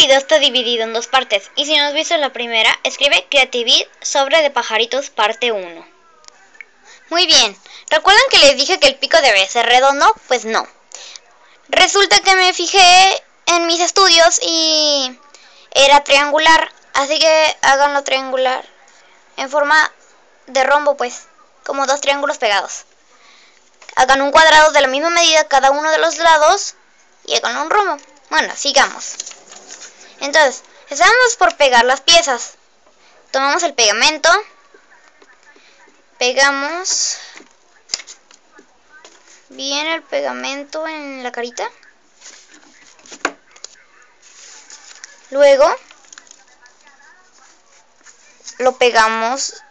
video está dividido en dos partes, y si no has visto la primera, escribe Creativity sobre de pajaritos parte 1. Muy bien, ¿recuerdan que les dije que el pico debe ser redondo? Pues no. Resulta que me fijé en mis estudios y era triangular, así que háganlo triangular, en forma de rombo pues, como dos triángulos pegados. Hagan un cuadrado de la misma medida cada uno de los lados y hagan un rombo. Bueno, sigamos. Entonces, estamos por pegar las piezas. Tomamos el pegamento, pegamos bien el pegamento en la carita. Luego lo pegamos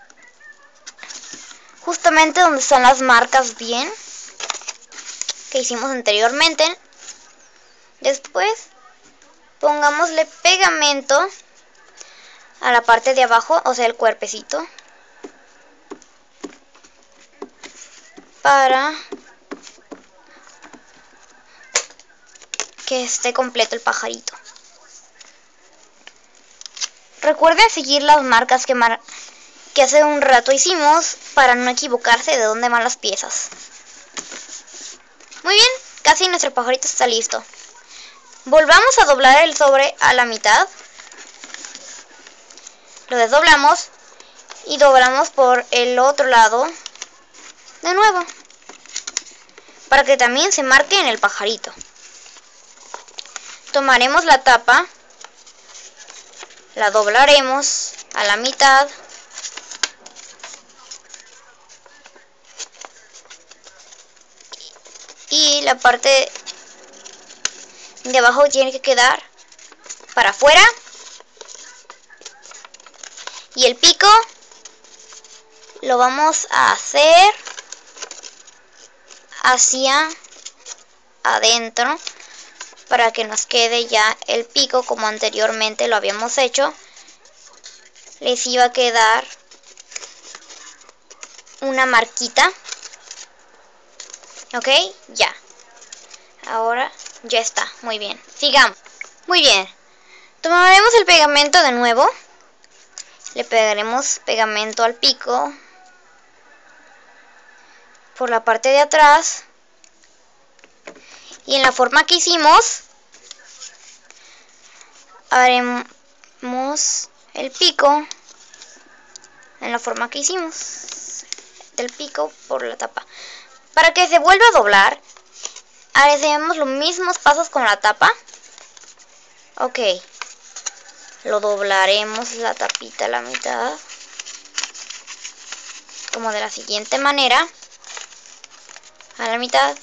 justamente donde están las marcas bien que hicimos anteriormente. Después pongámosle pegamento a la parte de abajo, o sea el cuerpecito, para que esté completo el pajarito. Recuerden seguir las marcas que hace un rato hicimos para no equivocarse de dónde van las piezas. Muy bien, casi nuestro pajarito está listo. Volvamos a doblar el sobre a la mitad. Lo desdoblamos y doblamos por el otro lado de nuevo, para que también se marque en el pajarito. Tomaremos la tapa, la doblaremos a la mitad y la parte de abajo tiene que quedar para afuera y el pico lo vamos a hacer hacia adentro para que nos quede ya el pico como anteriormente lo habíamos hecho. Les iba a quedar una marquita. Ok, ya. Ahora ya está, muy bien. Sigamos. Muy bien. Tomaremos el pegamento de nuevo. Le pegaremos pegamento al pico por la parte de atrás. Y en la forma que hicimos, haremos el pico en la forma que hicimos del pico por la tapa. Para que se vuelva a doblar, haremos los mismos pasos con la tapa. Ok, lo doblaremos la tapita a la mitad, como de la siguiente manera, a la mitad,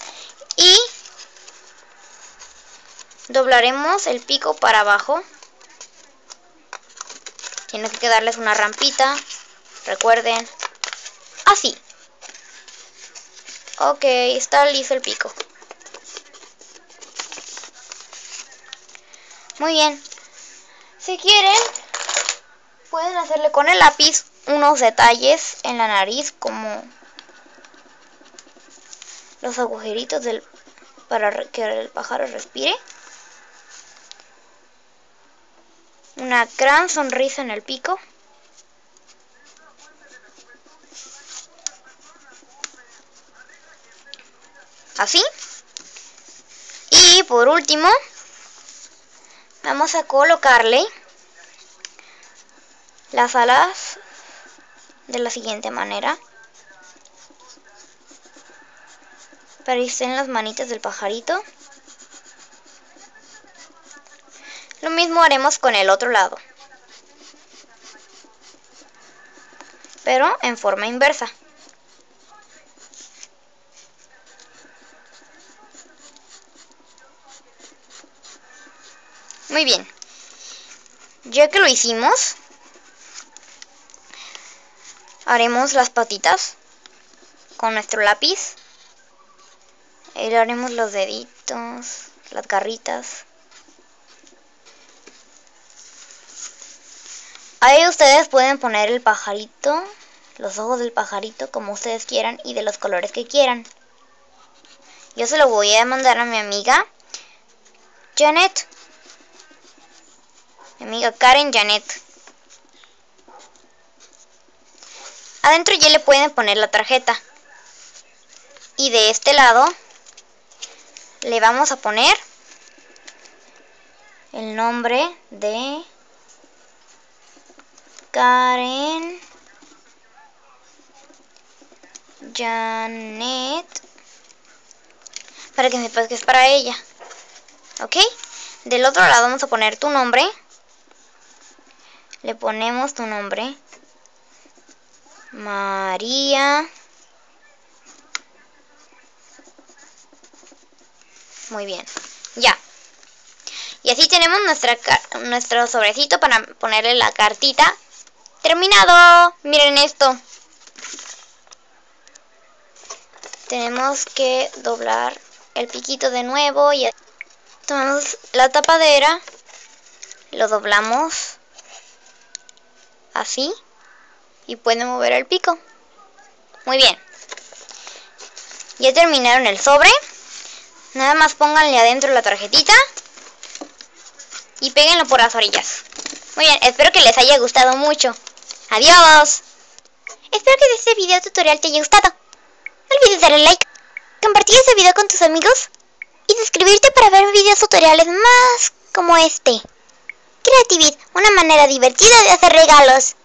y doblaremos el pico para abajo. Tiene que quedarles una rampita, recuerden, así. Ok, está listo el pico. Muy bien. Si quieren, pueden hacerle con el lápiz unos detalles en la nariz, como los agujeritos para que el pájaro respire. Una gran sonrisa en el pico. Así. Y por último, vamos a colocarle las alas de la siguiente manera, para que estén las manitas del pajarito. Lo mismo haremos con el otro lado, pero en forma inversa. Muy bien. Ya que lo hicimos, haremos las patitas con nuestro lápiz. Y le haremos los deditos, las garritas. Ahí ustedes pueden poner el pajarito, los ojos del pajarito como ustedes quieran y de los colores que quieran. Yo se lo voy a mandar a mi amiga Janet. Mi amiga Karen Janet. Adentro ya le pueden poner la tarjeta. Y de este lado le vamos a poner el nombre de Karen Janet, para que sepas que es para ella. ¿Ok? Del otro lado vamos a poner tu nombre. Le ponemos tu nombre. María. Muy bien. Ya. Y así tenemos nuestro sobrecito para ponerle la cartita. ¡Terminado! Miren esto. Tenemos que doblar el piquito de nuevo y tomamos la tapadera, lo doblamos así y pueden mover el pico. Muy bien. Ya terminaron el sobre. Nada más pónganle adentro la tarjetita y péguenlo por las orillas. Muy bien, espero que les haya gustado mucho. ¡Adiós! Espero que este video tutorial te haya gustado. No olvides darle like, compartir este video con tus amigos y suscribirte para ver videos tutoriales más como este. Creativid, una manera divertida de hacer regalos.